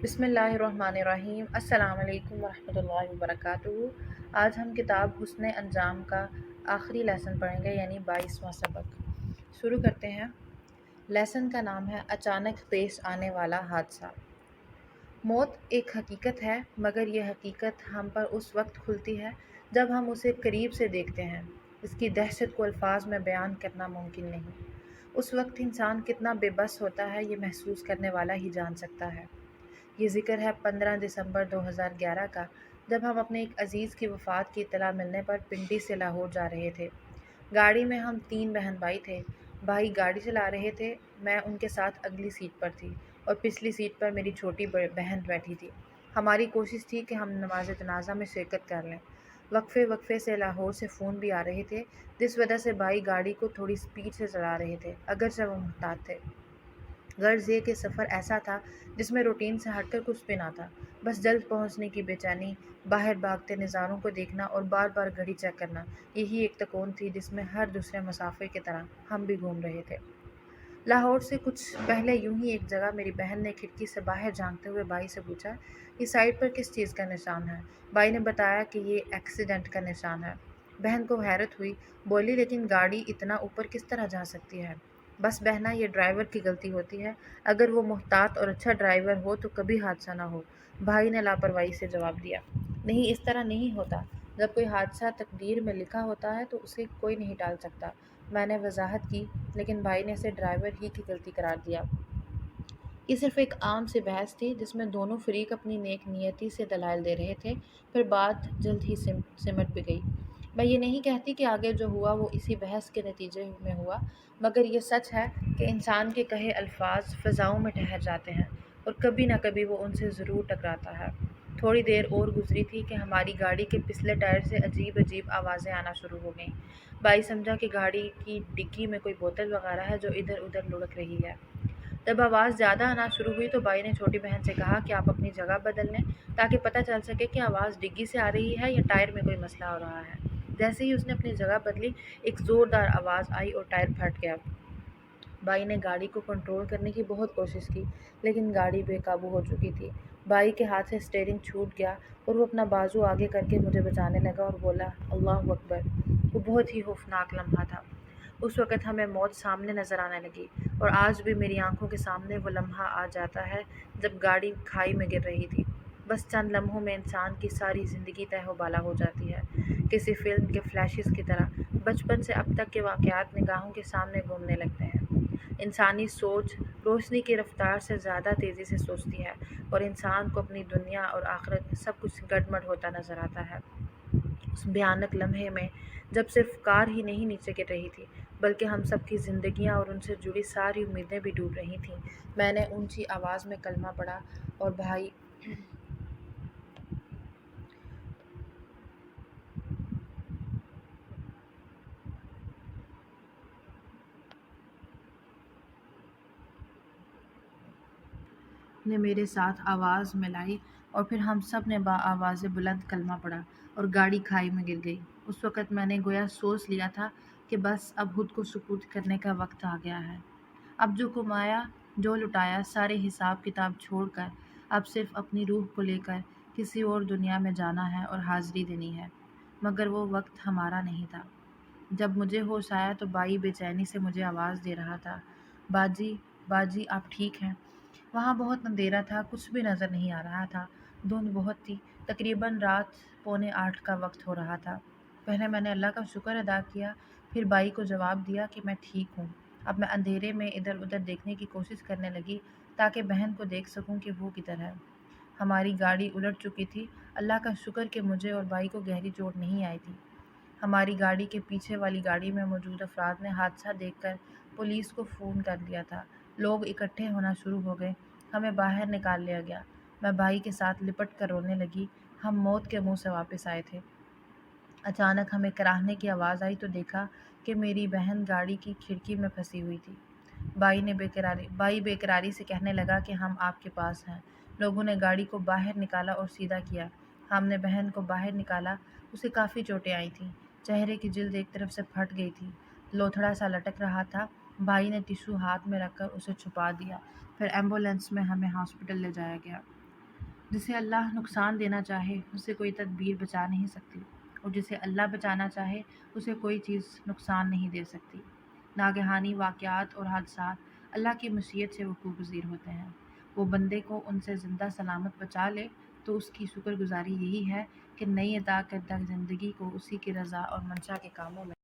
بسم اللہ الرحمن الرحیم۔ السلام علیکم ورحمۃ اللہ وبرکاتہ۔ آج ہم کتاب حسن انجام کا آخری لیسن پڑھیں گے، یعنی 22واں سبق۔ شروع کرتے ہیں۔ لیسن کا نام ہے اچانک پیش آنے والا حادثہ۔ موت ایک حقیقت ہے، مگر یہ حقیقت ہم پر اس وقت کھلتی ہے جب ہم اسے قریب سے دیکھتے ہیں۔ اس کی دہشت کو الفاظ میں بیان کرنا ممکن نہیں۔ اس وقت انسان کتنا بے بس ہوتا ہے، یہ محسوس کرنے والا ہی جان سکتا ہے۔ یہ ذکر ہے 15 دسمبر 2011 کا، جب ہم اپنے ایک عزیز کی وفات کی اطلاع ملنے پر پنڈی سے لاہور جا رہے تھے۔ گاڑی میں ہم 3 بہن بھائی تھے۔ بھائی گاڑی چلا رہے تھے، میں ان کے ساتھ اگلی سیٹ پر تھی اور پچھلی سیٹ پر میری چھوٹی بہن بیٹھی تھی۔ ہماری کوشش تھی کہ ہم نماز جنازہ میں شرکت کر لیں۔ وقفے وقفے سے لاہور سے فون بھی آ رہے تھے، جس وجہ سے بھائی گاڑی کو تھوڑی سپیڈ سے چلا رہے تھے، اگرچہ وہ محتاط تھے۔ غرض یہ کہ سفر ایسا تھا جس میں روٹین سے ہٹ کر کچھ بھی نہ تھا، بس جلد پہنچنے کی بے چینی، باہر بھاگتے نظاروں کو دیکھنا اور بار بار گھڑی چیک کرنا، یہی ایک تکون تھی جس میں ہر دوسرے مسافر کی طرح ہم بھی گھوم رہے تھے۔ لاہور سے کچھ پہلے یوں ہی ایک جگہ میری بہن نے کھڑکی سے باہر جھانکتے ہوئے بھائی سے پوچھا، یہ سائڈ پر کس چیز کا نشان ہے؟ بھائی نے بتایا کہ یہ ایکسیڈنٹ کا نشان ہے۔ بہن کو حیرت ہوئی، بولی لیکن گاڑی اتنا اوپر کس طرح جا سکتی ہے؟ بس بہنا، یہ ڈرائیور کی غلطی ہوتی ہے، اگر وہ محتاط اور اچھا ڈرائیور ہو تو کبھی حادثہ نہ ہو۔ بھائی نے لاپرواہی سے جواب دیا، نہیں، اس طرح نہیں ہوتا، جب کوئی حادثہ تقدیر میں لکھا ہوتا ہے تو اسے کوئی نہیں ٹال سکتا۔ میں نے وضاحت کی، لیکن بھائی نے اسے ڈرائیور ہی کی غلطی قرار دیا۔ یہ صرف ایک عام سی بحث تھی جس میں دونوں فریق اپنی نیک نیتی سے دلائل دے رہے تھے، پھر بات جلد ہی سمٹ بھی گئی۔ میں یہ نہیں کہتی کہ آگے جو ہوا وہ اسی بحث کے نتیجے میں ہوا، مگر یہ سچ ہے کہ انسان کے کہے الفاظ فضاؤں میں ٹھہر جاتے ہیں اور کبھی نہ کبھی وہ ان سے ضرور ٹکراتا ہے۔ تھوڑی دیر اور گزری تھی کہ ہماری گاڑی کے پچھلے ٹائر سے عجیب عجیب آوازیں آنا شروع ہو گئیں۔ بھائی سمجھا کہ گاڑی کی ڈگی میں کوئی بوتل وغیرہ ہے جو ادھر ادھر لڑک رہی ہے۔ جب آواز زیادہ آنا شروع ہوئی تو بھائی نے چھوٹی بہن سے کہا کہ آپ اپنی جگہ بدل لیں تاکہ پتہ چل سکے کہ آواز ڈگی سے آ رہی ہے یا ٹائر میں کوئی مسئلہ ہو رہا ہے۔ جیسے ہی اس نے اپنی جگہ بدلی، ایک زوردار آواز آئی اور ٹائر پھٹ گیا۔ بھائی نے گاڑی کو کنٹرول کرنے کی بہت کوشش کی، لیکن گاڑی بے قابو ہو چکی تھی۔ بھائی کے ہاتھ سے اسٹیئرنگ چھوٹ گیا اور وہ اپنا بازو آگے کر کے مجھے بچانے لگا اور بولا، اللہ اکبر۔ وہ بہت ہی خوفناک لمحہ تھا۔ اس وقت ہمیں موت سامنے نظر آنے لگی، اور آج بھی میری آنکھوں کے سامنے وہ لمحہ آ جاتا ہے جب گاڑی کھائی میں گر رہی تھی۔ بس چند لمحوں میں انسان کی ساری زندگی تہہ و بالا ہو جاتی ہے، کسی فلم کے فلیشز کی طرح بچپن سے اب تک کے واقعات نگاہوں کے سامنے گھومنے لگتے ہیں۔ انسانی سوچ روشنی کی رفتار سے زیادہ تیزی سے سوچتی ہے، اور انسان کو اپنی دنیا اور آخرت میں سب کچھ گڈمڈ ہوتا نظر آتا ہے۔ اس بھیانک لمحے میں جب صرف کار ہی نہیں نیچے گر رہی تھی، بلکہ ہم سب کی زندگیاں اور ان سے جڑی ساری امیدیں بھی ڈوب رہی تھیں، میں نے اونچی آواز میں کلمہ پڑھا اور بھائی نے میرے ساتھ آواز ملائی اور پھر ہم سب نے آواز بلند کلمہ پڑھا اور گاڑی کھائی میں گر گئی۔ اس وقت میں نے گویا سوچ لیا تھا کہ بس اب خود کو سپرد کرنے کا وقت آ گیا ہے۔ اب جو کمایا، جو لٹایا، سارے حساب کتاب چھوڑ کر اب صرف اپنی روح کو لے کر کسی اور دنیا میں جانا ہے اور حاضری دینی ہے۔ مگر وہ وقت ہمارا نہیں تھا۔ جب مجھے ہوش آیا تو بھائی بے چینی سے مجھے آواز دے رہا تھا، باجی، باجی آپ ٹھیک ہیں؟ وہاں بہت اندھیرا تھا، کچھ بھی نظر نہیں آ رہا تھا، دھند بہت تھی، تقریباً رات 7:45 کا وقت ہو رہا تھا۔ پہلے میں نے اللہ کا شکر ادا کیا، پھر بھائی کو جواب دیا کہ میں ٹھیک ہوں۔ اب میں اندھیرے میں ادھر ادھر دیکھنے کی کوشش کرنے لگی تاکہ بہن کو دیکھ سکوں کہ وہ کدھر ہے۔ ہماری گاڑی الٹ چکی تھی، اللہ کا شکر کہ مجھے اور بھائی کو گہری چوٹ نہیں آئی تھی۔ ہماری گاڑی کے پیچھے والی گاڑی میں موجود افراد نے حادثہ دیکھ کر پولیس کو فون کر دیا تھا۔ لوگ اکٹھے ہونا شروع ہو گئے، ہمیں باہر نکال لیا گیا۔ میں بھائی کے ساتھ لپٹ کر رونے لگی، ہم موت کے منہ سے واپس آئے تھے۔ اچانک ہمیں کراہنے کی آواز آئی تو دیکھا کہ میری بہن گاڑی کی کھڑکی میں پھنسی ہوئی تھی۔ بھائی بے قراری سے کہنے لگا کہ ہم آپ کے پاس ہیں۔ لوگوں نے گاڑی کو باہر نکالا اور سیدھا کیا۔ ہم نے بہن کو باہر نکالا، اسے کافی چوٹیں آئی تھیں، چہرے کی جلد ایک طرف سے پھٹ گئی تھی، لوتھڑا سا لٹک رہا تھا۔ بھائی نے ٹشو ہاتھ میں رکھ کر اسے چھپا دیا، پھر ایمبولینس میں ہمیں ہاسپٹل لے جایا گیا۔ جسے اللہ نقصان دینا چاہے اسے کوئی تدبیر بچا نہیں سکتی، اور جسے اللہ بچانا چاہے اسے کوئی چیز نقصان نہیں دے سکتی۔ ناگہانی واقعات اور حادثات اللہ کی مشیت سے وقوع پذیر ہوتے ہیں۔ وہ بندے کو ان سے زندہ سلامت بچا لے تو اس کی شکر گزاری یہی ہے کہ نئی عطا کردہ زندگی کو اسی کی رضا اور منشا کے کاموں میں